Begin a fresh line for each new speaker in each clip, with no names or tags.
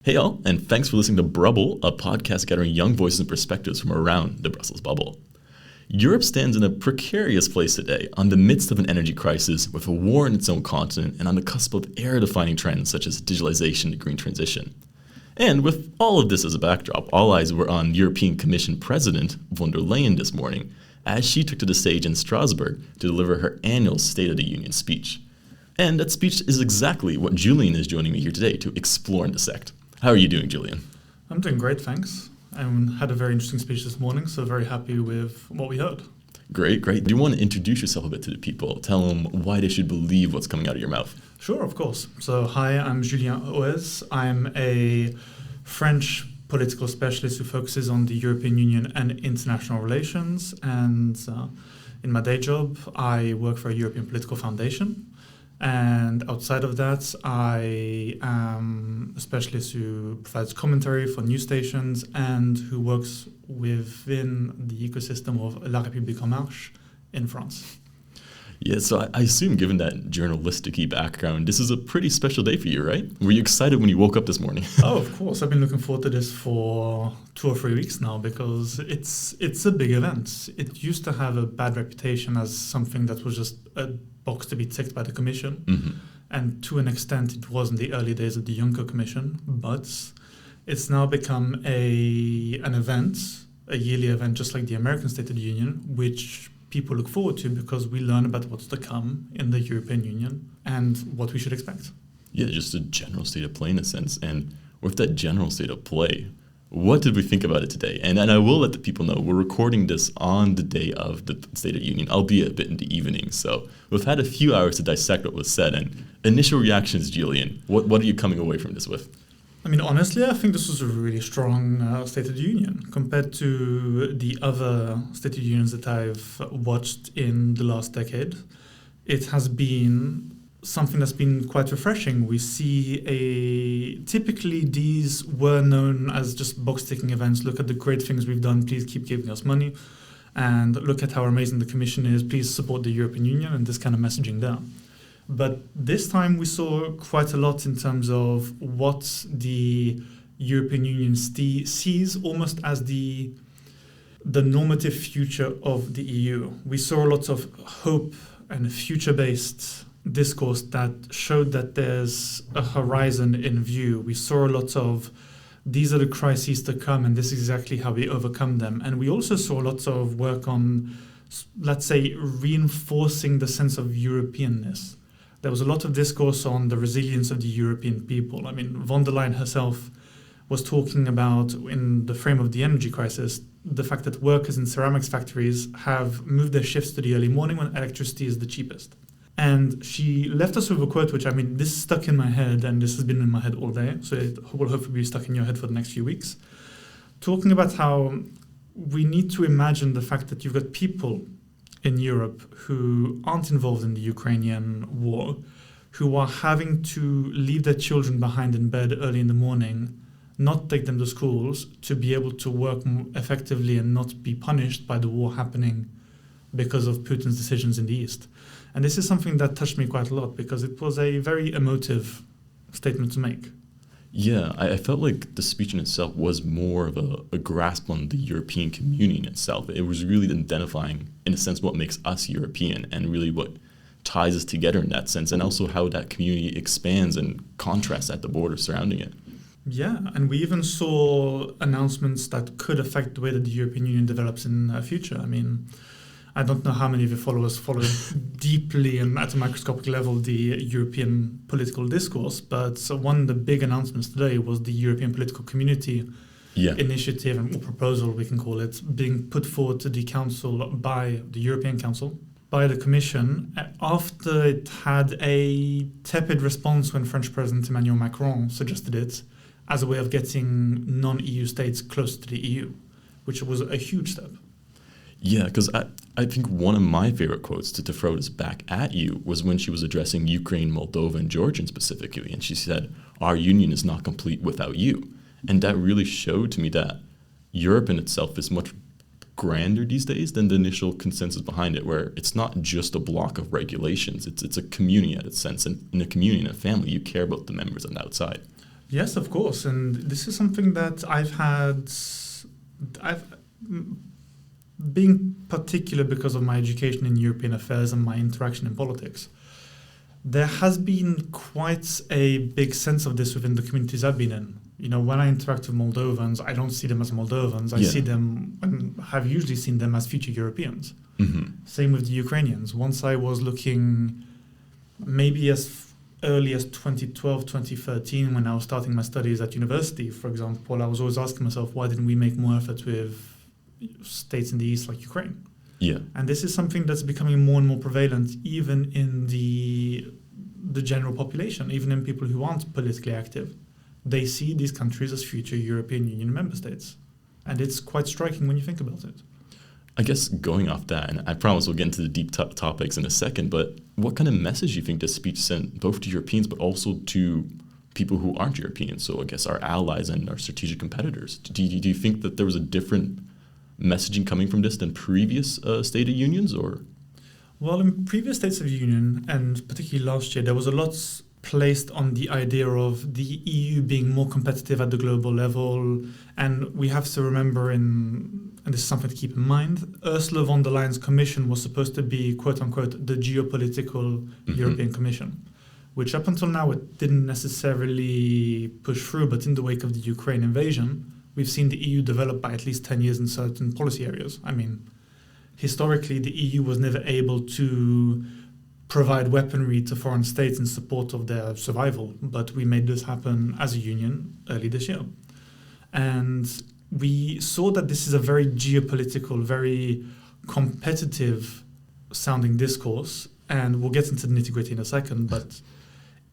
Hey all, and thanks for listening to Brubble, a podcast gathering young voices and perspectives from around the Brussels bubble. Europe stands in a precarious place today, on the midst of an energy crisis, with a war in its own continent, and on the cusp of era-defining trends such as digitalization and green transition. And with all of this as a backdrop, all eyes were on European Commission President von der Leyen this morning, as she took to the stage in Strasbourg to deliver her annual State of the Union speech. And that speech is exactly what Julian is joining me here today to explore and dissect. How are you doing, Julian?
I'm doing great, thanks. I had a very interesting speech this morning, so very happy with what we heard.
Great. Do you want to introduce yourself a bit to the people? Tell them why they should believe what's coming out of your mouth.
Sure, of course. So, hi, I'm Julien Oez. I'm a French political specialist who focuses on the European Union and international relations. And in my day job, I work for a European political foundation. And outside of that, I am a specialist who provides commentary for news stations and who works within the ecosystem of La République En Marche in France.
Yeah, so I assume, given that journalistic-y background, this is a pretty special day for you, right? Were you excited when you woke up this morning?
Oh, of course. I've been looking forward to this for 2 or 3 weeks now because it's a big event. It used to have a bad reputation as something that was just a box to be ticked by the Commission.
Mm-hmm.
And to an extent, it was in the early days of the Juncker Commission. But it's now become an event, a yearly event, just like the American State of the Union, which people look forward to because we learn about what's to come in the European Union and what we should expect.
Yeah, just a general state of play in a sense. And with that general state of play, what did we think about it today? And I will let the people know we're recording this on the day of the State of the Union, albeit a bit in the evening. So we've had a few hours to dissect what was said. And initial reactions, Julian, what are you coming away from this with?
I mean, honestly, I think this was a really strong State of the Union compared to the other State of the Unions that I've watched in the last decade. It has been something that's been quite refreshing. We see typically these were known as just box-ticking events. Look at the great things we've done. Please keep giving us money. And look at how amazing the Commission is. Please support the European Union and this kind of messaging there. But this time we saw quite a lot in terms of what the European Union sees almost as the normative future of the EU. We saw a lot of hope and future-based discourse that showed that there's a horizon in view. We saw a lot of these are the crises to come and this is exactly how we overcome them. And we also saw lots of work on, let's say, reinforcing the sense of Europeanness. There was a lot of discourse on the resilience of the European people. I mean, von der Leyen herself was talking about, in the frame of the energy crisis, the fact that workers in ceramics factories have moved their shifts to the early morning when electricity is the cheapest. And she left us with a quote, which, I mean, this stuck in my head, and this has been in my head all day, so it will hopefully be stuck in your head for the next few weeks, talking about how we need to imagine the fact that you've got people in Europe who aren't involved in the Ukrainian war, who are having to leave their children behind in bed early in the morning, not take them to schools, to be able to work more effectively and not be punished by the war happening because of Putin's decisions in the East. And this is something that touched me quite a lot because it was a very emotive statement to make.
Yeah, I felt like the speech in itself was more of a grasp on the European community in itself. It was really identifying, in a sense, what makes us European and really what ties us together in that sense, and also how that community expands and contrasts at the border surrounding it.
Yeah, and we even saw announcements that could affect the way that the European Union develops in the future. I mean, I don't know how many of your followers follow deeply and at a microscopic level the European political discourse, but one of the big announcements today was the European Political Community initiative or proposal, we can call it, being put forward to the Council by the European Council, by the Commission, after it had a tepid response when French President Emmanuel Macron suggested it as a way of getting non-EU states close to the EU, which was a huge step.
Yeah, because I think one of my favorite quotes to throw this back at you was when she was addressing Ukraine, Moldova, and Georgia specifically. And she said, our union is not complete without you. And that really showed to me that Europe in itself is much grander these days than the initial consensus behind it, where it's not just a block of regulations. It's a community at its sense. And in a community, in a family, you care about the members on the outside.
Yes, of course. And this is something that being particular because of my education in European affairs and my interaction in politics, there has been quite a big sense of this within the communities I've been in. When I interact with Moldovans, I don't see them as Moldovans. I see them, and have usually seen them as future Europeans.
Mm-hmm.
Same with the Ukrainians. Once I was looking maybe as early as 2012, 2013, when I was starting my studies at university, for example, I was always asking myself, why didn't we make more effort with states in the East like Ukraine?
Yeah.
And this is something that's becoming more and more prevalent even in the general population, even in people who aren't politically active. They see these countries as future European Union member states. And it's quite striking when you think about it.
I guess going off that, and I promise we'll get into the deep topics in a second, but what kind of message do you think this speech sent both to Europeans but also to people who aren't Europeans? So I guess our allies and our strategic competitors. Do you think that there was a different messaging coming from this than previous State of Unions, or?
Well, in previous States of the Union, and particularly last year, there was a lot placed on the idea of the EU being more competitive at the global level. And we have to remember, and this is something to keep in mind, Ursula von der Leyen's commission was supposed to be, quote unquote, the geopolitical European Commission, which up until now it didn't necessarily push through. But in the wake of the Ukraine invasion, we've seen the EU develop by at least 10 years in certain policy areas. I mean, historically, the EU was never able to provide weaponry to foreign states in support of their survival, but we made this happen as a union early this year. And we saw that this is a very geopolitical, very competitive sounding discourse, and we'll get into the nitty-gritty in a second, but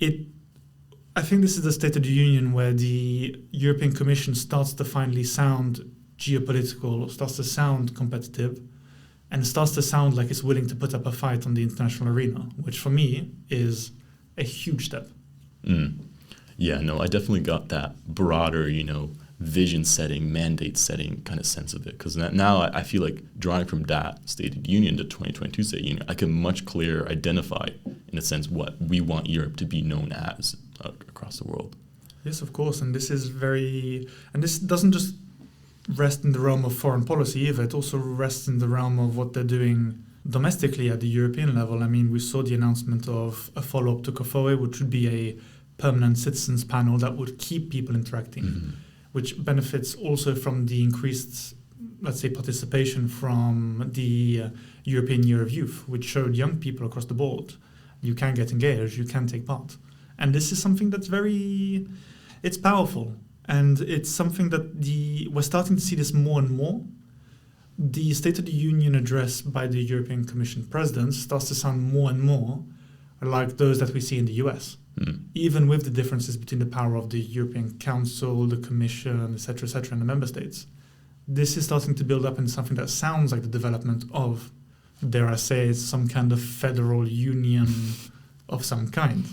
I think this is the State of the Union where the European Commission starts to finally sound geopolitical, starts to sound competitive, and starts to sound like it's willing to put up a fight on the international arena, which for me is a huge step.
Yeah, no, I definitely got that broader, vision setting, mandate setting kind of sense of it. Because now I feel like drawing from that State of the Union to 2022 State of the Union, I can much clearer identify, in a sense, what we want Europe to be known as across the world.
Yes, of course. And this doesn't just rest in the realm of foreign policy either. It also rests in the realm of what they're doing domestically at the European level. I mean, we saw the announcement of a follow-up to COFOE, which would be a permanent citizens panel that would keep people interacting, which benefits also from the increased, let's say, participation from the European Year of Youth, which showed young people across the board, you can get engaged, you can take part. And this is something that's it's powerful. And it's something that we're starting to see this more and more. The State of the Union address by the European Commission president starts to sound more and more like those that we see in the US, even with the differences between the power of the European Council, the Commission, et cetera, and the member states. This is starting to build up into something that sounds like the development of, dare I say, some kind of federal union of some kind.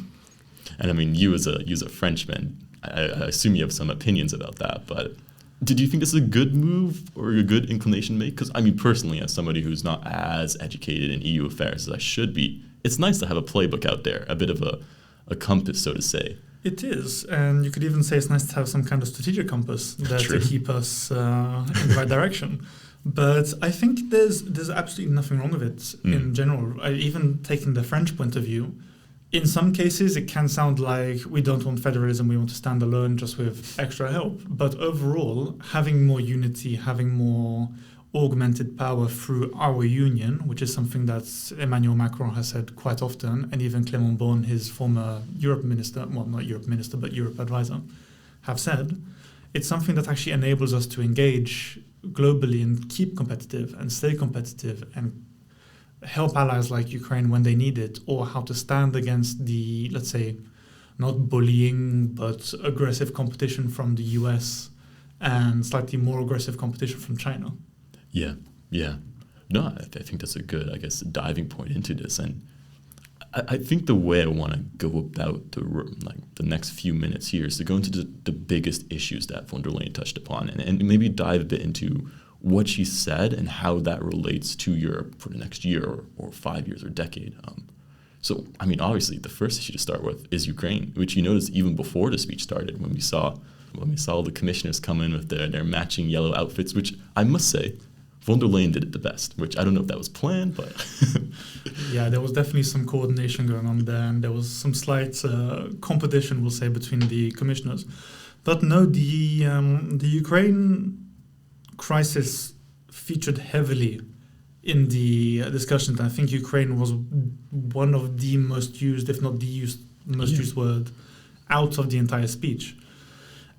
And I mean, you as a Frenchman, I assume you have some opinions about that, but did you think this is a good move or a good inclination to make? Because I mean, personally, as somebody who's not as educated in EU affairs as I should be, it's nice to have a playbook out there, a bit of a compass, so to say.
It is, and you could even say it's nice to have some kind of strategic compass there to keep us in the right direction. But I think there's absolutely nothing wrong with it in general. Even taking the French point of view, in some cases, it can sound like we don't want federalism, we want to stand alone just with extra help. But overall, having more unity, having more augmented power through our union, which is something that Emmanuel Macron has said quite often, and even Clément Beaune, his former Europe minister, well, not Europe minister, but Europe advisor, have said, it's something that actually enables us to engage globally and keep competitive and stay competitive and help allies like Ukraine when they need it, or how to stand against the, let's say, not bullying, but aggressive competition from the US and slightly more aggressive competition from China.
Yeah. No, I think that's a good, diving point into this. And I think the way I want to go about the next few minutes here is to go into the biggest issues that von der Leyen touched upon and maybe dive a bit into what she said and how that relates to Europe for the next year or 5 years or decade. So, I mean, obviously, the first issue to start with is Ukraine, which you noticed even before the speech started when we saw the commissioners come in with their matching yellow outfits, which I must say, von der Leyen did it the best, which I don't know if that was planned, but...
Yeah, there was definitely some coordination going on there, and there was some slight competition, we'll say, between the commissioners. But no, the Ukraine crisis featured heavily in the discussions. I think Ukraine was one of the most used, if not the most used word out of the entire speech.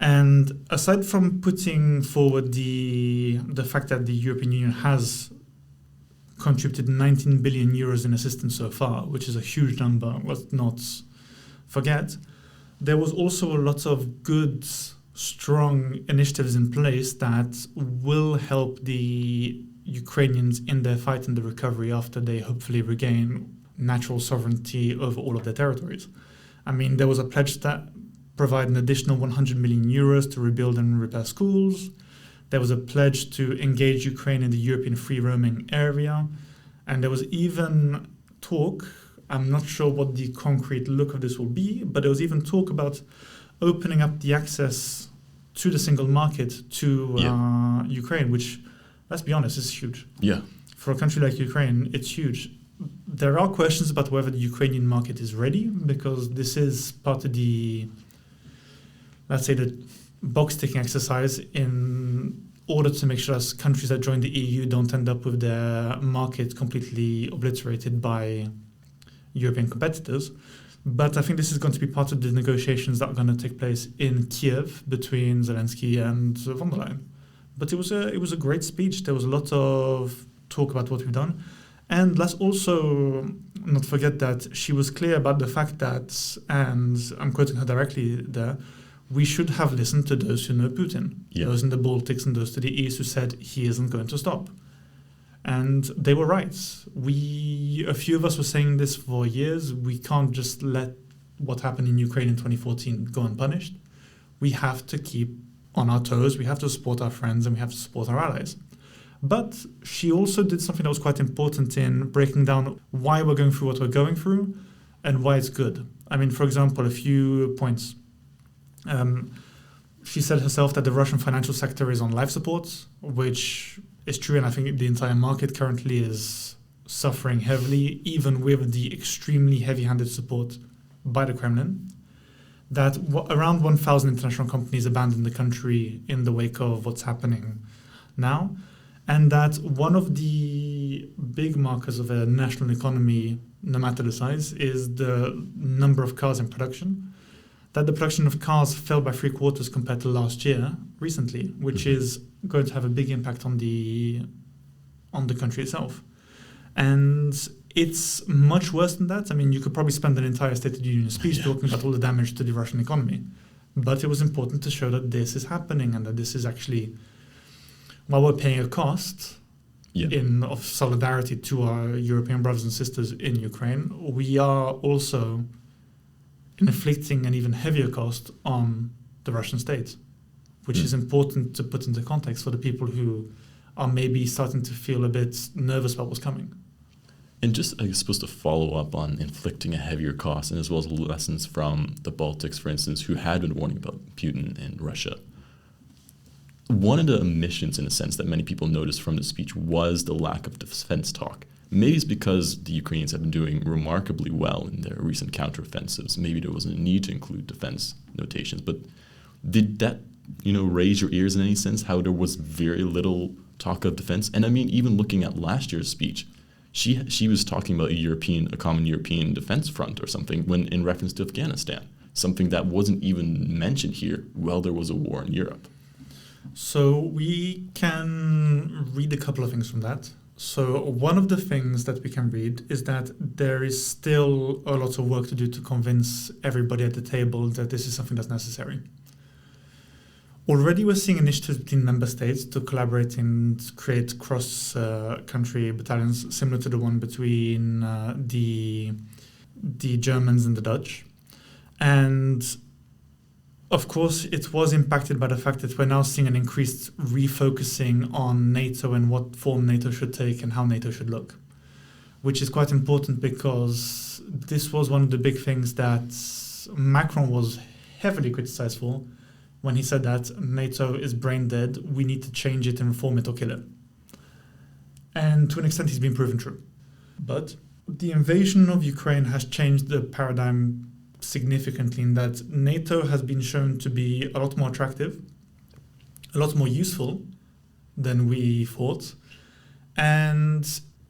And aside from putting forward the fact that the European Union has contributed 19 billion euros in assistance so far, which is a huge number, let's not forget, there was also a lot of good, strong initiatives in place that will help the Ukrainians in their fight and the recovery after they hopefully regain natural sovereignty over all of their territories. I mean, there was a pledge that provide an additional 100 million euros to rebuild and repair schools. There was a pledge to engage Ukraine in the European free roaming area. And there was even talk, I'm not sure what the concrete look of this will be, but there was even talk about opening up the access to the single market to Ukraine, which, let's be honest, is huge.
Yeah.
For a country like Ukraine, it's huge. There are questions about whether the Ukrainian market is ready, because this is part of the, let's say, the box-ticking exercise in order to make sure that countries that join the EU don't end up with their market completely obliterated by European competitors. But I think this is going to be part of the negotiations that are going to take place in Kiev between Zelensky and von der Leyen. But it was a great speech. There was a lot of talk about what we've done. And let's also not forget that she was clear about the fact that, and I'm quoting her directly there, we should have listened to those who know Putin, those in the Baltics and those to the east who said he isn't going to stop. And they were right. A few of us were saying this for years. We can't just let what happened in Ukraine in 2014 go unpunished. We have to keep on our toes. We have to support our friends and we have to support our allies. But she also did something that was quite important in breaking down why we're going through what we're going through and why it's good. I mean, for example, a few points. She said herself that the Russian financial sector is on life support, which is true, and I think the entire market currently is suffering heavily, even with the extremely heavy-handed support by the Kremlin. That around 1,000 international companies abandoned the country in the wake of what's happening now, and that one of the big markers of a national economy, no matter the size, is the number of cars in production. That the production of cars fell by 3/4 compared to last year, recently, which is going to have a big impact on the country itself. And it's much worse than that. I mean, you could probably spend an entire State of the Union speech talking about all the damage to the Russian economy. But it was important to show that this is happening and that this is actually, while we're paying a cost of solidarity to our European brothers and sisters in Ukraine, we are also inflicting an even heavier cost on the Russian state, which is important to put into context for the people who are maybe starting to feel a bit nervous about what's coming.
And just, I suppose, to follow up on inflicting a heavier cost, and as well as lessons from the Baltics, for instance, who had been warning about Putin and Russia. One of the omissions, in a sense, that many people noticed from the speech was the lack of defense talk. Maybe it's because the Ukrainians have been doing remarkably well in their recent counteroffensives. Maybe there wasn't a need to include defense notations. But did that, raise your ears in any sense, how there was very little talk of defense? And I mean, even looking at last year's speech, she was talking about a common European defense front or something when in reference to Afghanistan, something that wasn't even mentioned here while there was a war in Europe.
So we can read a couple of things from that. So one of the things that we can read is that there is still a lot of work to do to convince everybody at the table that this is something that's necessary. Already we're seeing initiatives between member states to collaborate and create cross-country battalions similar to the one between the Germans and the Dutch. And of course, it was impacted by the fact that we're now seeing an increased refocusing on NATO and what form NATO should take and how NATO should look. which is quite important because this was one of the big things that Macron was heavily criticized for when he said that NATO is brain dead, we need to change it and reform it or kill it. And to an extent, he's been proven true. But the invasion of Ukraine has changed the paradigm significantly in that NATO has been shown to be a lot more attractive, a lot more useful than we thought. And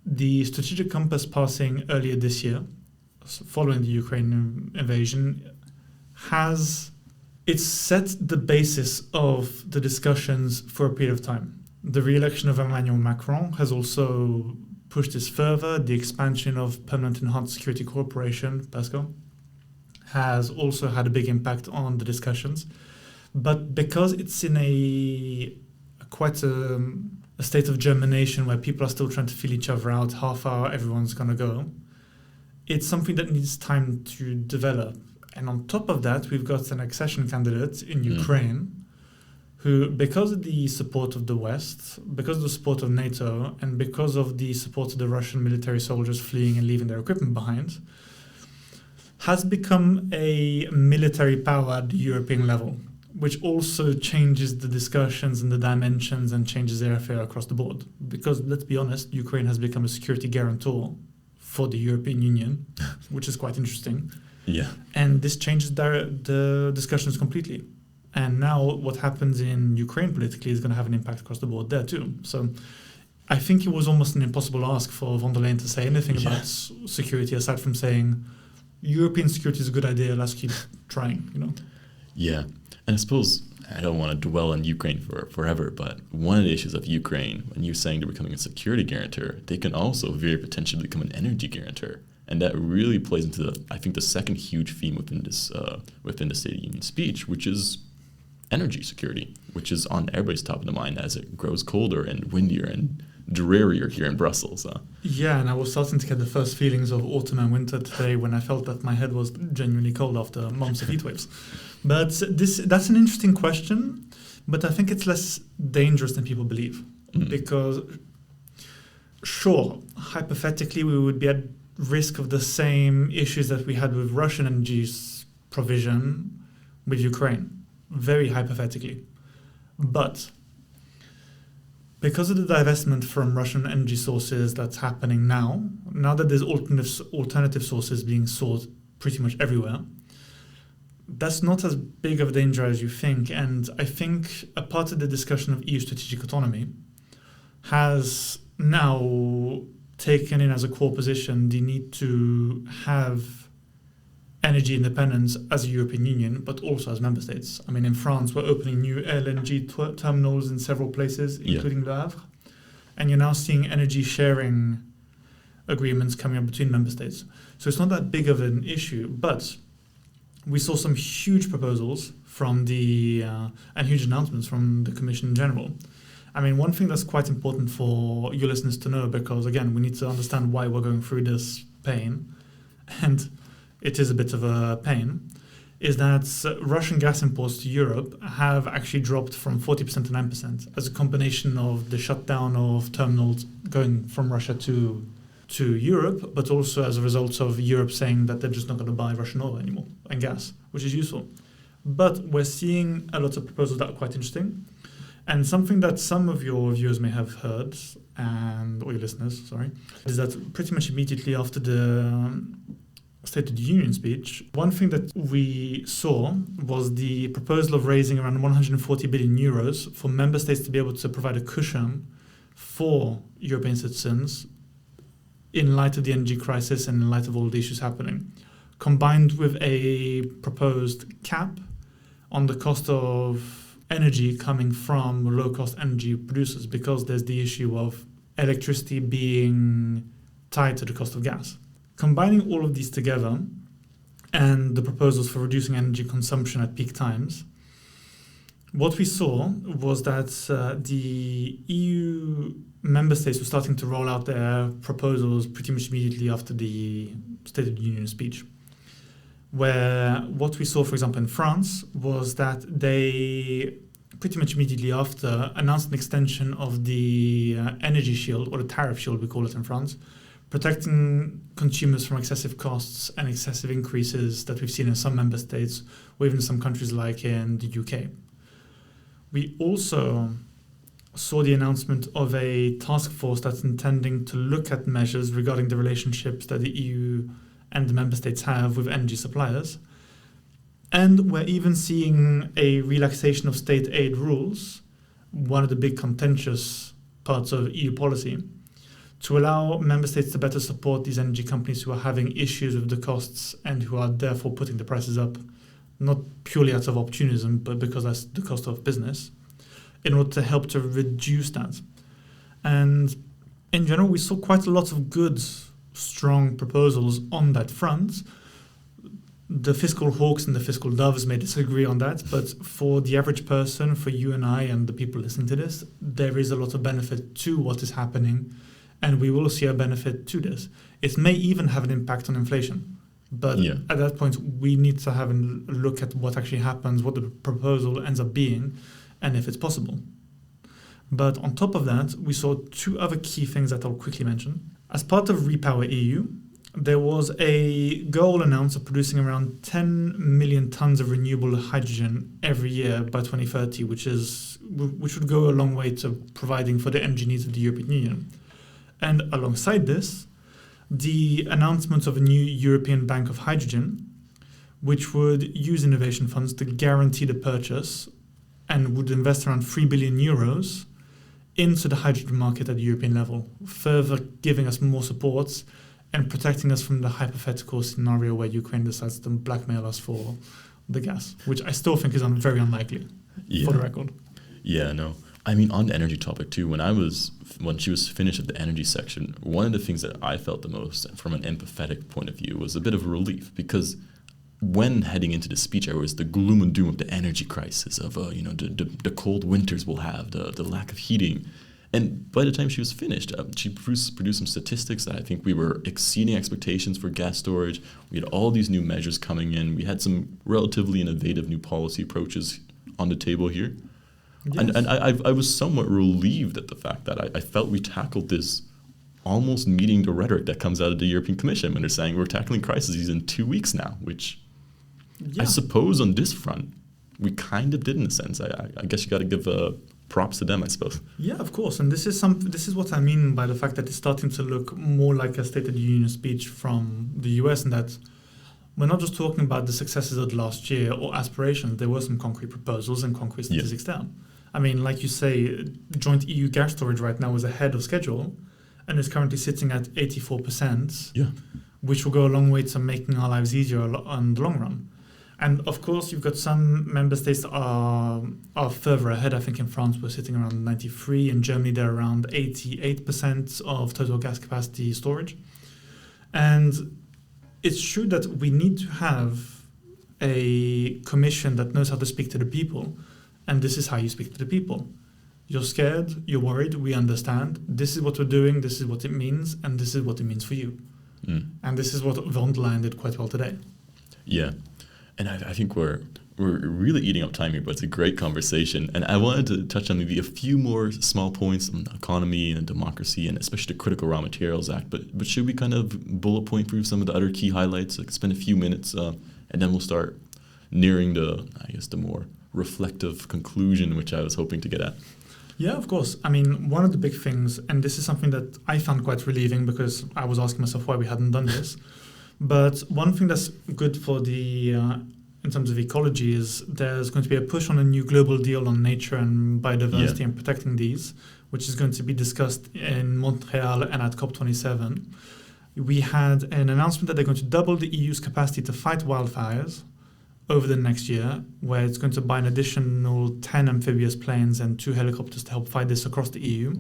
the strategic compass passing earlier this year, following the Ukraine invasion, it's set the basis of the discussions for a period of time. The re-election of Emmanuel Macron has also pushed this further. The expansion of Permanent Enhanced Security Cooperation, PESCO, has also had a big impact on the discussions. But because it's in quite a state of germination where people are still trying to feel each other out, how far everyone's going to go, it's something that needs time to develop. And on top of that, we've got an accession candidate in Ukraine who, because of the support of the West, because of the support of NATO, and because of the support of the Russian military soldiers fleeing and leaving their equipment behind, has become a military power at the European level, which also changes the discussions and the dimensions and changes airfare across the board. Because, let's be honest, Ukraine has become a security guarantor for the European Union, which is quite interesting.
Yeah.
And this changes the discussions completely. And now what happens in Ukraine politically is going to have an impact across the board there too. So I think it was almost an impossible ask for von der Leyen to say anything about security aside from saying, European security is a good idea, let's keep trying,
Yeah. And I suppose I don't want to dwell on Ukraine for forever, but one of the issues of Ukraine, when you're saying they're becoming a security guarantor, they can also very potentially become an energy guarantor. And that really plays into, the second huge theme within the State of the Union speech, which is energy security, which is on everybody's top of the mind as it grows colder and windier and drearier here in Brussels.
Yeah, and I was starting to get the first feelings of autumn and winter today when I felt that my head was genuinely cold after months of heat waves. But that's an interesting question, but I think it's less dangerous than people believe. Because, sure, hypothetically, we would be at risk of the same issues that we had with Russian energy provision with Ukraine, very hypothetically. But because of the divestment from Russian energy sources that's happening now that there's alternative sources being sought pretty much everywhere, that's not as big of a danger as you think. And I think a part of the discussion of EU strategic autonomy has now taken in as a core position the need to have energy independence as a European Union, but also as member states. I mean, in France, we're opening new LNG terminals in several places, including Le Havre. And you're now seeing energy sharing agreements coming up between member states. So it's not that big of an issue, but we saw some huge proposals from and huge announcements from the Commission in general. I mean, one thing that's quite important for your listeners to know, because again, we need to understand why we're going through this pain, and it is a bit of a pain, is that Russian gas imports to Europe have actually dropped from 40% to 9% as a combination of the shutdown of terminals going from Russia to Europe, but also as a result of Europe saying that they're just not going to buy Russian oil anymore and gas, which is useful. But we're seeing a lot of proposals that are quite interesting. And something that some of your viewers may have heard, or your listeners, sorry, is that pretty much immediately after the State of the Union speech, one thing that we saw was the proposal of raising around 140 billion euros for member states to be able to provide a cushion for European citizens in light of the energy crisis and in light of all the issues happening, combined with a proposed cap on the cost of energy coming from low-cost energy producers, because there's the issue of electricity being tied to the cost of gas. Combining all of these together and the proposals for reducing energy consumption at peak times, what we saw was that the EU member states were starting to roll out their proposals pretty much immediately after the State of the Union speech. Where what we saw, for example, in France, was that they pretty much immediately after announced an extension of the energy shield, or the tariff shield we call it in France, protecting consumers from excessive costs and excessive increases that we've seen in some member states, or even some countries like in the UK. We also saw the announcement of a task force that's intending to look at measures regarding the relationships that the EU and the member states have with energy suppliers. And we're even seeing a relaxation of state aid rules, one of the big contentious parts of EU policy, to allow member states to better support these energy companies who are having issues with the costs and who are therefore putting the prices up, not purely out of opportunism, but because that's the cost of business, in order to help to reduce that. And in general, we saw quite a lot of good, strong proposals on that front. The fiscal hawks and the fiscal doves may disagree on that, but for the average person, for you and I and the people listening to this, there is a lot of benefit to what is happening, and we will see a benefit to this. It may even have an impact on inflation. But at that point, we need to have a look at what actually happens, what the proposal ends up being, and if it's possible. But on top of that, we saw two other key things that I'll quickly mention. As part of Repower EU, there was a goal announced of producing around 10 million tons of renewable hydrogen every year by 2030, which would go a long way to providing for the energy needs of the European Union. And alongside this, the announcement of a new European Bank of Hydrogen, which would use innovation funds to guarantee the purchase and would invest around 3 billion euros into the hydrogen market at the European level, further giving us more support and protecting us from the hypothetical scenario where Ukraine decides to blackmail us for the gas, which I still think is very unlikely, for the record.
Yeah, no. I mean, on the energy topic too, when she was finished with the energy section, one of the things that I felt the most from an empathetic point of view was a bit of a relief, because when heading into the speech, there was the gloom and doom of the energy crisis, of the cold winters we'll have, the lack of heating. And by the time she was finished, she produced some statistics that I think we were exceeding expectations for gas storage. We had all these new measures coming in. We had some relatively innovative new policy approaches on the table here. Yes. And I was somewhat relieved at the fact that I felt we tackled this almost meeting the rhetoric that comes out of the European Commission when they're saying we're tackling crises in 2 weeks now, which I suppose on this front, we kind of did in a sense. I guess you got to give props to them, I suppose.
Yeah, of course. And this is what I mean by the fact that it's starting to look more like a State of the Union speech from the US, and that we're not just talking about the successes of the last year or aspirations. There were some concrete proposals and concrete statistics there. I mean, like you say, joint EU gas storage right now is ahead of schedule and is currently sitting at 84%, which will go a long way to making our lives easier in the long run. And of course, you've got some member states that are further ahead. I think in France, we're sitting around 93. In Germany, they're around 88% of total gas capacity storage. And it's true that we need to have a commission that knows how to speak to the people. And this is how you speak to the people. You're scared, you're worried, we understand. This is what we're doing, this is what it means, and this is what it means for you. And this is what von der Leyen did quite well today.
Yeah. And I think we're really eating up time here, but it's a great conversation. And I wanted to touch on maybe a few more small points on the economy and democracy, and especially the Critical Raw Materials Act. But should we kind of bullet point through some of the other key highlights? Like spend a few minutes, and then we'll start nearing the more reflective conclusion, which I was hoping to get at.
Yeah, of course. I mean, one of the big things, and this is something that I found quite relieving because I was asking myself why we hadn't done this. But one thing that's good for in terms of ecology is there's going to be a push on a new global deal on nature and biodiversity and protecting these, which is going to be discussed in Montreal and at COP27. We had an announcement that they're going to double the EU's capacity to fight wildfires over the next year, where it's going to buy an additional 10 amphibious planes and 2 helicopters to help fight this across the EU.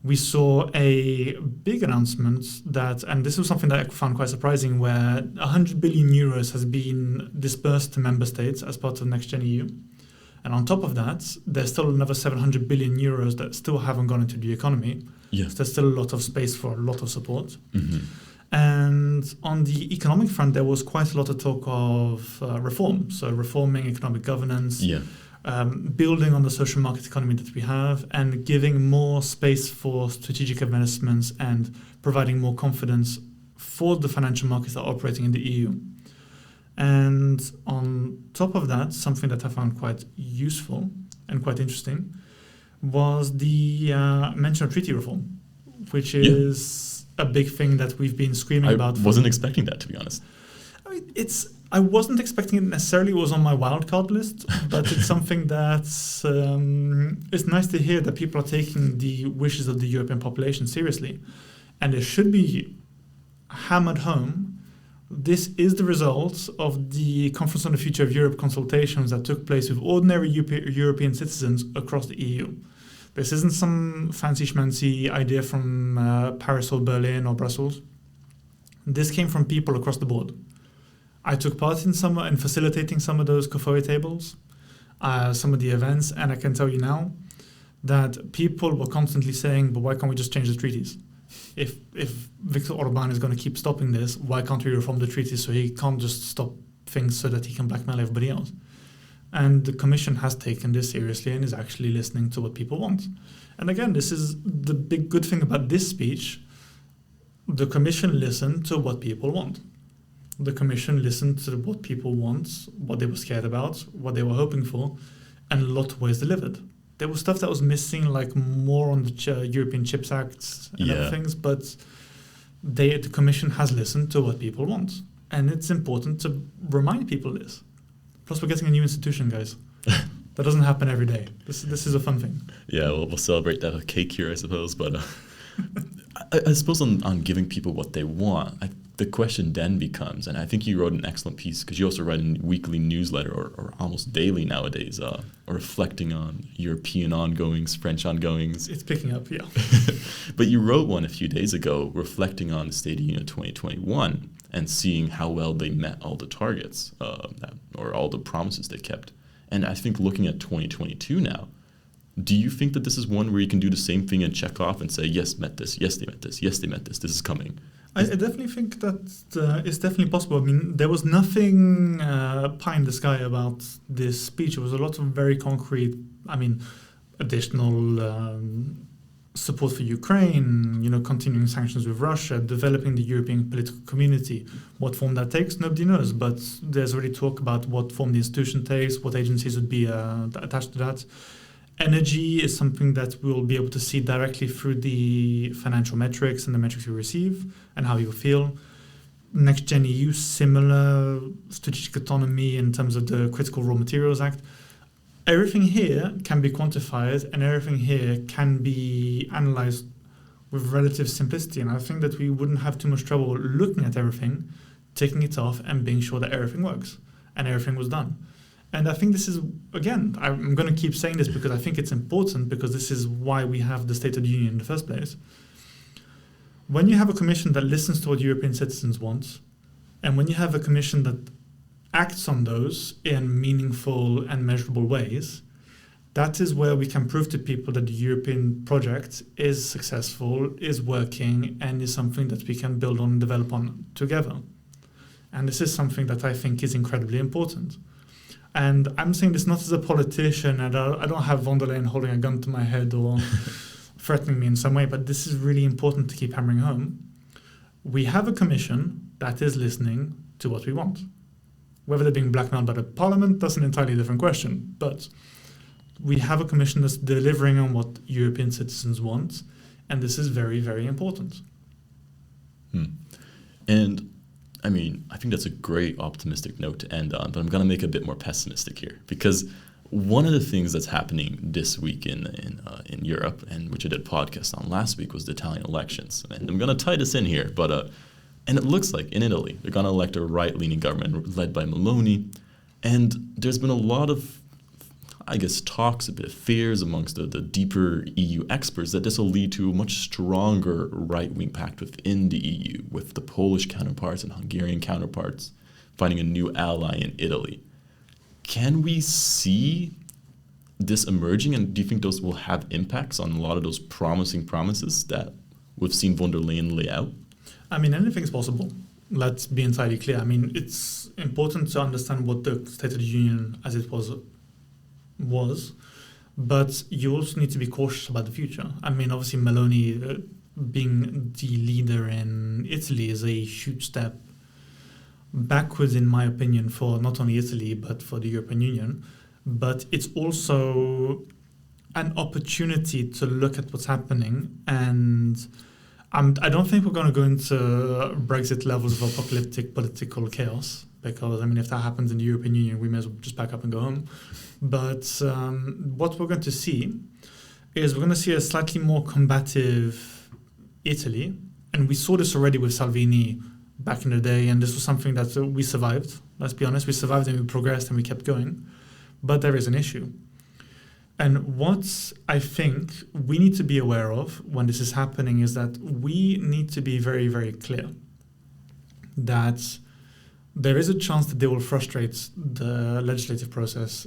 We saw a big announcement that, and this was something that I found quite surprising, where 100 billion euros has been dispersed to member states as part of Next Gen EU. And on top of that, there's still another 700 billion euros that still haven't gone into the economy.
Yes.
So there's still a lot of space for a lot of support. And on the economic front, there was quite a lot of talk of reform. So reforming economic governance, building on the social market economy that we have and giving more space for strategic investments and providing more confidence for the financial markets that are operating in the EU. And on top of that, something that I found quite useful and quite interesting was the mention of treaty reform, which is a big thing that we've been screaming about.
I wasn't expecting that, to be honest.
I mean, I wasn't expecting it necessarily. It was on my wildcard list, but it's something that's it's nice to hear that people are taking the wishes of the European population seriously, and it should be hammered home. This is the result of the Conference on the Future of Europe consultations that took place with ordinary European citizens across the EU. This isn't some fancy schmancy idea from Paris or Berlin or Brussels. This came from people across the board. I took part in facilitating some of those COFOE tables, some of the events, and I can tell you now that people were constantly saying, but why can't we just change the treaties? If Viktor Orban is going to keep stopping this, why can't we reform the treaties so he can't just stop things so that he can blackmail everybody else? And the Commission has taken this seriously and is actually listening to what people want. And again, this is the big good thing about this speech. The Commission listened to what people want. The Commission listened to what people want, what they were scared about, what they were hoping for, and a lot of ways delivered. There was stuff that was missing, like more on the European Chips Act and other things, but the Commission has listened to what people want. And it's important to remind people this. Plus, we're getting a new institution, guys. That doesn't happen every day. This is a fun thing.
Yeah, we'll celebrate that with cake here, I suppose. But I suppose on giving people what they want, the question then becomes, and I think you wrote an excellent piece, because you also write a weekly newsletter, or almost daily nowadays, reflecting on European ongoings, French ongoings.
It's picking up, yeah.
But you wrote one a few days ago reflecting on the State of Union 2021 and seeing how well they met all the targets, or all the promises they kept. And I think looking at 2022 now, do you think that this is one where you can do the same thing and check off and say, yes, met this, yes, they met this, yes, they met this is coming?
I definitely think that it's definitely possible. I mean, there was nothing pie in the sky about this speech. It was a lot of very concrete, additional support for Ukraine, continuing sanctions with Russia, developing the European political community. What form that takes, nobody knows. But there's already talk about what form the institution takes, what agencies would be attached to that. Energy is something that we'll be able to see directly through the financial metrics and the metrics we receive and how you feel. Next Gen EU, similar strategic autonomy in terms of the Critical Raw Materials Act. Everything here can be quantified and everything here can be analyzed with relative simplicity. And I think that we wouldn't have too much trouble looking at everything, taking it off and being sure that everything works and everything was done. And I think this is, again, I'm going to keep saying this because I think it's important, because this is why we have the State of the Union in the first place. When you have a commission that listens to what European citizens want, and when you have a commission that acts on those in meaningful and measurable ways, that is where we can prove to people that the European project is successful, is working, and is something that we can build on and develop on together. And this is something that I think is incredibly important. And I'm saying this not as a politician, and I don't have von der Leyen holding a gun to my head or threatening me in some way, but this is really important to keep hammering home. We have a commission that is listening to what we want. Whether they're being blackmailed by the parliament, that's an entirely different question. But we have a commission that's delivering on what European citizens want, and this is very, very important.
And I think that's a great optimistic note to end on, but I'm going to make it a bit more pessimistic here, because one of the things that's happening this week in Europe, and which I did a podcast on last week, was the Italian elections. And I'm going to tie this in here, but and it looks like in Italy they're going to elect a right-leaning government led by Meloni, and there's been a lot of, talks, a bit of fears amongst the deeper EU experts that this will lead to a much stronger right-wing pact within the EU, with the Polish counterparts and Hungarian counterparts finding a new ally in Italy. Can we see this emerging, and do you think those will have impacts on a lot of those promising promises that we've seen von der Leyen lay out?
Anything's possible. Let's be entirely clear. It's important to understand what the State of the Union, as it was was, but you also need to be cautious about the future. I mean, obviously, Meloni being the leader in Italy is a huge step backwards, in my opinion, for not only Italy, but for the European Union. But it's also an opportunity to look at what's happening. And I don't think we're going to go into Brexit levels of apocalyptic political chaos, because, I mean, if that happens in the European Union, we may as well just pack up and go home. But what we're going to see is we're going to see a slightly more combative Italy. And we saw this already with Salvini back in the day, and this was something that we survived. Let's be honest, we survived and we progressed and we kept going. But there is an issue. And what I think we need to be aware of when this is happening is that we need to be very, very clear that there is a chance that they will frustrate the legislative process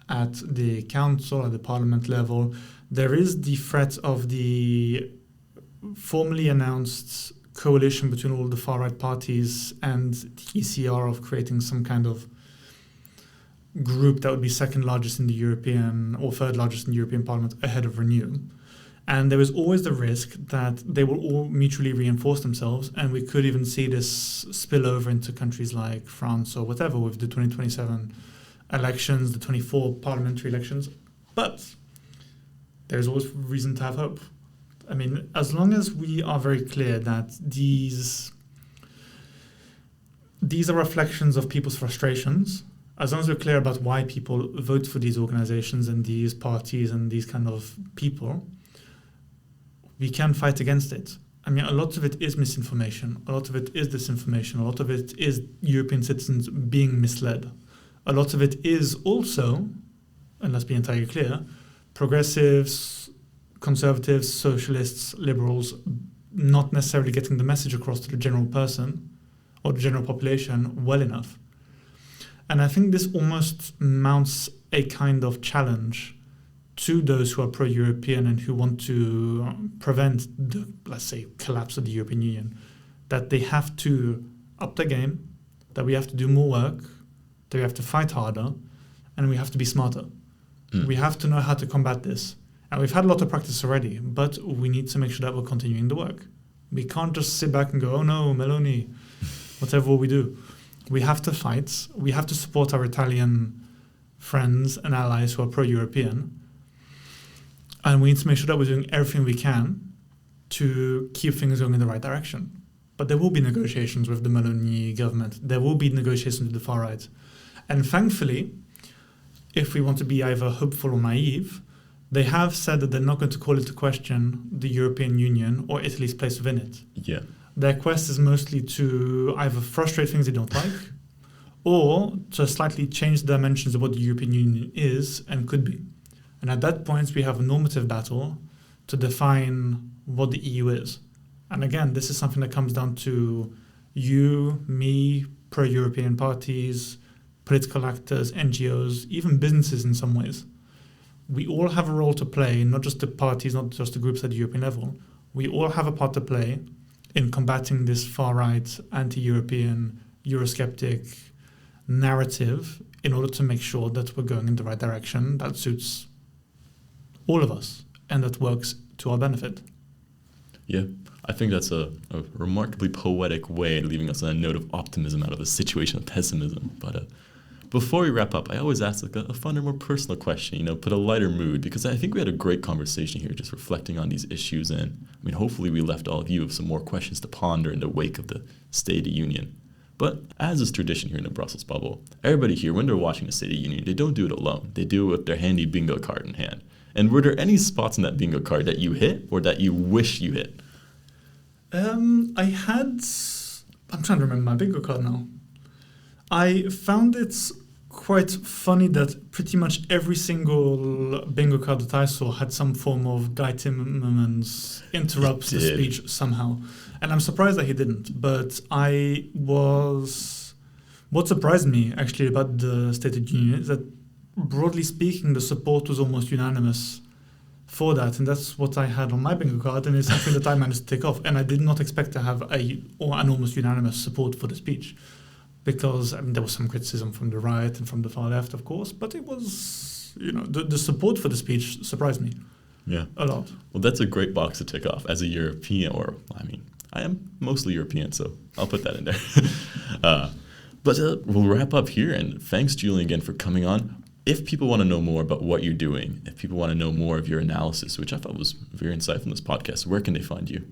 at the council, at the parliament level. There is the threat of the formally announced coalition between all the far-right parties and the ECR of creating some kind of group that would be second largest in the European or third largest in the European Parliament ahead of Renew. And there is always the risk that they will all mutually reinforce themselves, and we could even see this spill over into countries like France or whatever with the 2027 elections, the 24 parliamentary elections. But there's always reason to have hope. I mean, as long as we are very clear that these are reflections of people's frustrations, as long as we're clear about why people vote for these organizations and these parties and these kind of people, we can fight against it. I mean, a lot of it is misinformation. A lot of it is disinformation. A lot of it is European citizens being misled. A lot of it is also, and let's be entirely clear, progressives, conservatives, socialists, liberals not necessarily getting the message across to the general person or the general population well enough. And I think this almost mounts a kind of challenge to those who are pro-European and who want to prevent the, let's say, collapse of the European Union, that they have to up their game, that we have to do more work, that we have to fight harder, and we have to be smarter. We have to know how to combat this. And we've had a lot of practice already, but we need to make sure that we're continuing the work. We can't just sit back and go, oh no, Meloni, whatever we do. We have to fight. We have to support our Italian friends and allies who are pro-European. And we need to make sure that we're doing everything we can to keep things going in the right direction. But there will be negotiations with the Meloni government. There will be negotiations with the far right. And thankfully, if we want to be either hopeful or naive, they have said that they're not going to call into question the European Union or Italy's place within it.
Yeah.
Their quest is mostly to either frustrate things they don't like or to slightly change the dimensions of what the European Union is and could be. And at that point, we have a normative battle to define what the EU is. And again, this is something that comes down to you, me, pro-European parties, political actors, NGOs, even businesses in some ways. We all have a role to play, not just the parties, not just the groups at the European level. We all have a part to play in combating this far-right, anti-European, Eurosceptic narrative in order to make sure that we're going in the right direction that suits all of us and that works to our benefit.
Yeah, I think that's a remarkably poetic way of leaving us on a note of optimism out of a situation of pessimism. But before we wrap up, I always ask like a funner, more personal question, put a lighter mood, because I think we had a great conversation here just reflecting on these issues. And I mean, hopefully we left all of you with some more questions to ponder in the wake of the State of the Union. But as is tradition here in the Brussels bubble, everybody here, when they're watching the State of the Union, they don't do it alone. They do it with their handy bingo card in hand. And were there any spots in that bingo card that you hit or that you wish you hit?
I'm trying to remember my bingo card now. I found it quite funny that pretty much every single bingo card that I saw had some form of Guy Timmermans interrupts the speech somehow. And I'm surprised that he didn't. But what surprised me actually about the State of the Union is that broadly speaking, the support was almost unanimous for that, and that's what I had on my bingo card, and it's something that I managed to take off. And I did not expect to have an almost unanimous support for the speech, because there was some criticism from the right and from the far left, of course, but it was the support for the speech surprised me
Yeah.
a lot.
Well, that's a great box to tick off as a European, I am mostly European, so I'll put that in there. But we'll wrap up here, and thanks, Julian, again for coming on. If people want to know more about what you're doing, if people want to know more of your analysis, which I thought was very insightful in this podcast, where can they find you?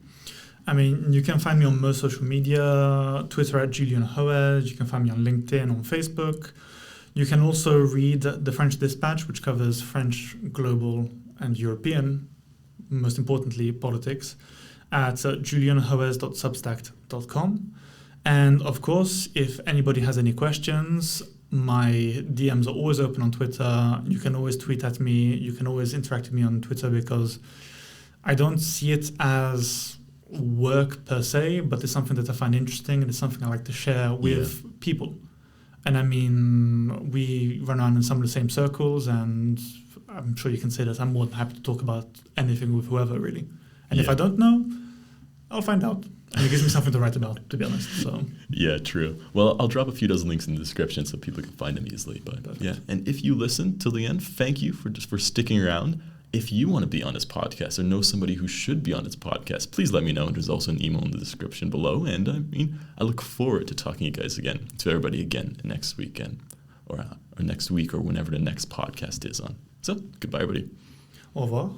I mean, you can find me on most social media, Twitter at Julian Hoez. You can find me on LinkedIn, on Facebook. You can also read the French Dispatch, which covers French, global, and European, most importantly, politics, at julianhoez.substack.com. And of course, if anybody has any questions, my DMs are always open on Twitter. You can always tweet at me. You can always interact with me on Twitter, because I don't see it as work per se, but it's something that I find interesting, and it's something I like to share with people. And I mean, we run around in some of the same circles, and I'm sure you can say that I'm more than happy to talk about anything with whoever, really. And if I don't know, I'll find out. And it gives me something to write about, to be honest. So
yeah, true. Well, I'll drop a few dozen links in the description so people can find them easily. But
Perfect.
yeah, and if you listen till the end, thank you for sticking around. If you want to be on this podcast or know somebody who should be on this podcast, please let me know. There's also an email in the description below. And I look forward to talking to you guys again, to everybody again next weekend or next week or whenever the next podcast is on. So goodbye, everybody.
au revoir.